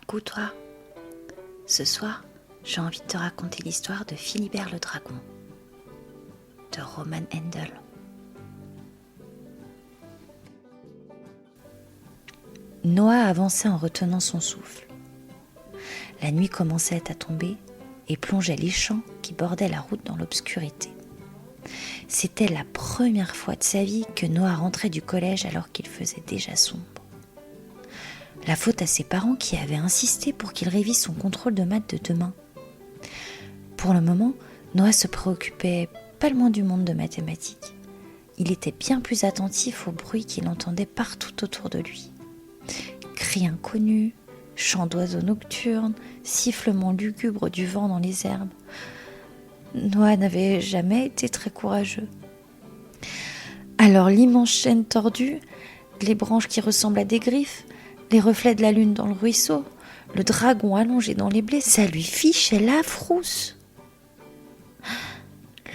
Coucou toi. Ce soir, j'ai envie de te raconter l'histoire de Philibert le dragon, de Roman Handel. Noah avançait en retenant son souffle. La nuit commençait à tomber et plongeait les champs qui bordaient la route dans l'obscurité. C'était la première fois de sa vie que Noah rentrait du collège alors qu'il faisait déjà sombre. La faute à ses parents qui avaient insisté pour qu'il révise son contrôle de maths de demain. Pour le moment, Noah se préoccupait pas le moins du monde de mathématiques. Il était bien plus attentif aux bruits qu'il entendait partout autour de lui. Cris inconnus, chants d'oiseaux nocturnes, sifflements lugubres du vent dans les herbes. Noah n'avait jamais été très courageux. Alors l'immense chaîne tordue, les branches qui ressemblent à des griffes, les reflets de la lune dans le ruisseau, le dragon allongé dans les blés, ça lui fichait la frousse.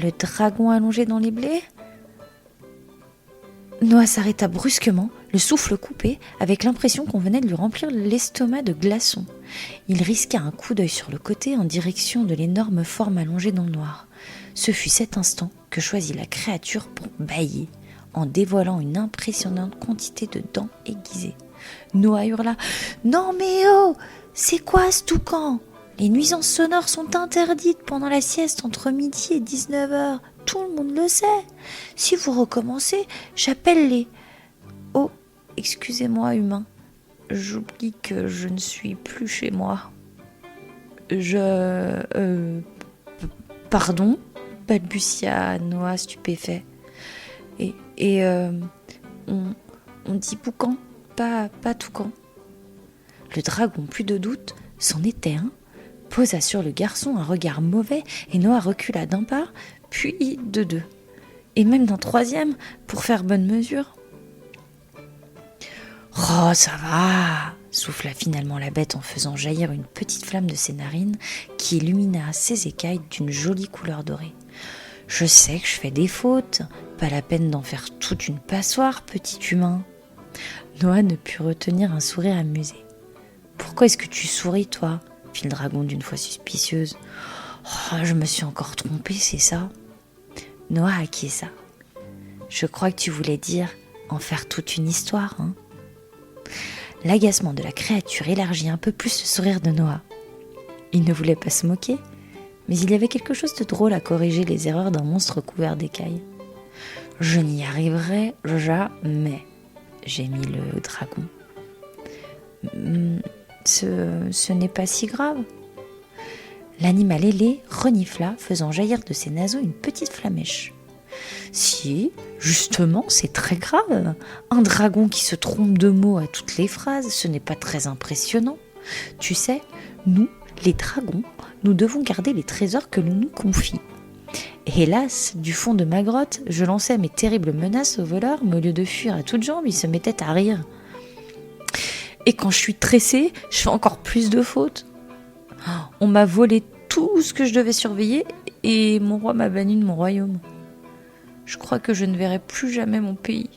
Le dragon allongé dans les blés ? Noah s'arrêta brusquement, le souffle coupé, avec l'impression qu'on venait de lui remplir l'estomac de glaçons. Il risqua un coup d'œil sur le côté en direction de l'énorme forme allongée dans le noir. Ce fut cet instant que choisit la créature pour bâiller, en dévoilant une impressionnante quantité de dents aiguisées. Noah hurla « Non mais oh, c'est quoi ce toucan ? Les nuisances sonores sont interdites pendant la sieste entre midi et 19h. Tout le monde le sait. Si vous recommencez, j'appelle les... Oh, excusez-moi, humain. J'oublie que je ne suis plus chez moi. Pardon ?» balbutia Noah stupéfait. On dit boucan, pas toucan. Le dragon, plus de doute, c'en était un, posa sur le garçon un regard mauvais et Noah recula d'un pas, puis de deux, et même d'un troisième pour faire bonne mesure. « Oh, ça va !» souffla finalement la bête en faisant jaillir une petite flamme de ses narines qui illumina ses écailles d'une jolie couleur dorée. « Je sais que je fais des fautes, pas la peine d'en faire toute une passoire, petit humain. » Noah ne put retenir un sourire amusé. « Pourquoi est-ce que tu souris, toi ?» fit le dragon d'une voix suspicieuse. « Oh, je me suis encore trompée, c'est ça ?» Noah acquiesça. « Je crois que tu voulais dire en faire toute une histoire, hein ?» L'agacement de la créature élargit un peu plus le sourire de Noah. Il ne voulait pas se moquer, mais il y avait quelque chose de drôle à corriger les erreurs d'un monstre couvert d'écailles. « Je n'y arriverai jamais !» gémit le dragon. Ce n'est pas si grave. L'animal ailé renifla, faisant jaillir de ses naseaux une petite flamèche. Si, justement, c'est très grave. Un dragon qui se trompe de mots à toutes les phrases, ce n'est pas très impressionnant. Tu sais, nous, les dragons, nous devons garder les trésors que l'on nous confie. Hélas, du fond de ma grotte, je lançais mes terribles menaces aux voleurs, mais au lieu de fuir à toutes jambes, ils se mettaient à rire. Et quand je suis tressée, je fais encore plus de fautes. On m'a volé tout ce que je devais surveiller et mon roi m'a banni de mon royaume. Je crois que je ne verrai plus jamais mon pays.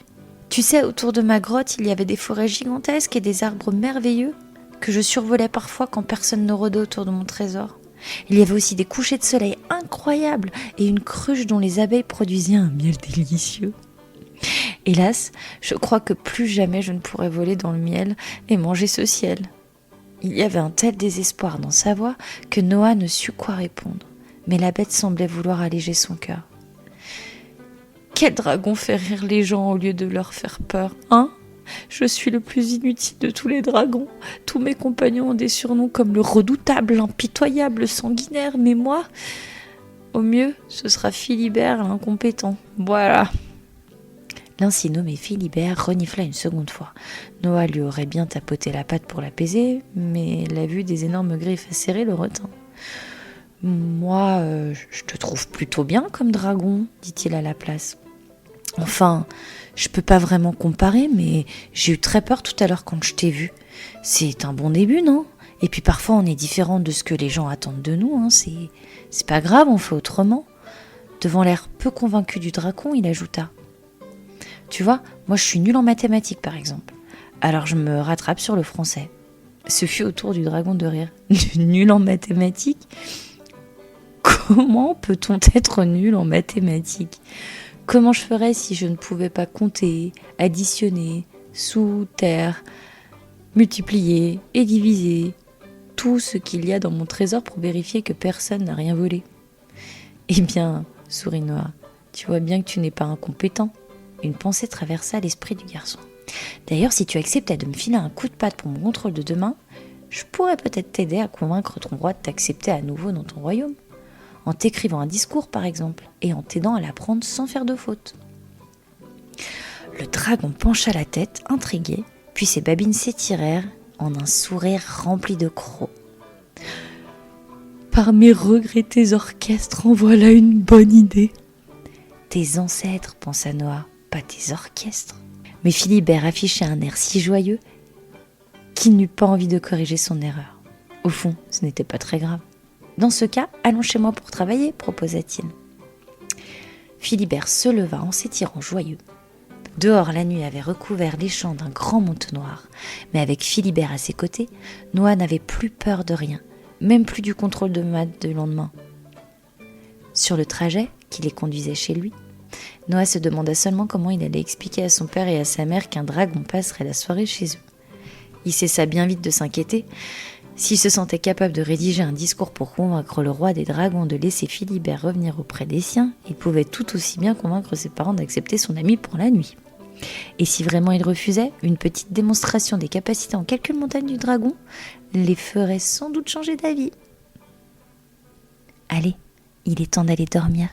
Tu sais, autour de ma grotte, il y avait des forêts gigantesques et des arbres merveilleux que je survolais parfois quand personne ne rôdait autour de mon trésor. Il y avait aussi des couchers de soleil incroyables et une cruche dont les abeilles produisaient un miel délicieux. Hélas, je crois que plus jamais je ne pourrai voler dans le miel et manger ce ciel. Il y avait un tel désespoir dans sa voix que Noah ne sut quoi répondre, mais la bête semblait vouloir alléger son cœur. Quel dragon fait rire les gens au lieu de leur faire peur, hein ? Je suis le plus inutile de tous les dragons. Tous mes compagnons ont des surnoms comme le redoutable, l'impitoyable, le sanguinaire, mais moi, au mieux, ce sera Philibert, l'incompétent. Voilà. L'ainsi nommé Philibert renifla une seconde fois. Noah lui aurait bien tapoté la patte pour l'apaiser, mais la vue des énormes griffes acérées le retint. « Moi, je te trouve plutôt bien comme dragon, dit-il à la place. Enfin, je peux pas vraiment comparer, mais j'ai eu très peur tout à l'heure quand je t'ai vu. C'est un bon début, non ? Et puis parfois on est différent de ce que les gens attendent de nous, hein. C'est pas grave, on fait autrement. » Devant l'air peu convaincu du dragon, il ajouta. « Tu vois, moi je suis nulle en mathématiques par exemple. Alors je me rattrape sur le français. Ce fut au tour du dragon de rire. Nul en mathématiques? Comment peut-on être nul en mathématiques? Comment je ferais si je ne pouvais pas compter, additionner, sous-terre, multiplier et diviser tout ce qu'il y a dans mon trésor pour vérifier que personne n'a rien volé? Eh bien, sourit Noah, tu vois bien que tu n'es pas incompétent. Une pensée traversa l'esprit du garçon. D'ailleurs, si tu acceptais de me filer un coup de patte pour mon contrôle de demain, je pourrais peut-être t'aider à convaincre ton roi de t'accepter à nouveau dans ton royaume. En t'écrivant un discours par exemple, et en t'aidant à l'apprendre sans faire de faute. Le dragon pencha la tête, intrigué, puis ses babines s'étirèrent en un sourire rempli de crocs. Par mes regrettés orchestres, en voilà une bonne idée. Tes ancêtres, pensa Noah, pas tes orchestres. Mais Philibert affichait un air si joyeux qu'il n'eut pas envie de corriger son erreur. Au fond, ce n'était pas très grave. Dans ce cas, allons chez moi pour travailler, proposa-t-il. Philibert se leva en s'étirant joyeux. Dehors, la nuit avait recouvert les champs d'un grand manteau noir, mais avec Philibert à ses côtés, Noah n'avait plus peur de rien, même plus du contrôle de maths du lendemain. Sur le trajet qui les conduisait chez lui, Noah se demanda seulement comment il allait expliquer à son père et à sa mère qu'un dragon passerait la soirée chez eux. Il cessa bien vite de s'inquiéter. S'il se sentait capable de rédiger un discours pour convaincre le roi des dragons de laisser Philibert revenir auprès des siens, il pouvait tout aussi bien convaincre ses parents d'accepter son ami pour la nuit. Et si vraiment il refusait, une petite démonstration des capacités en calcul montagne du dragon les ferait sans doute changer d'avis. Allez, il est temps d'aller dormir.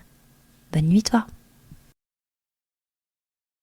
Bonne nuit toi.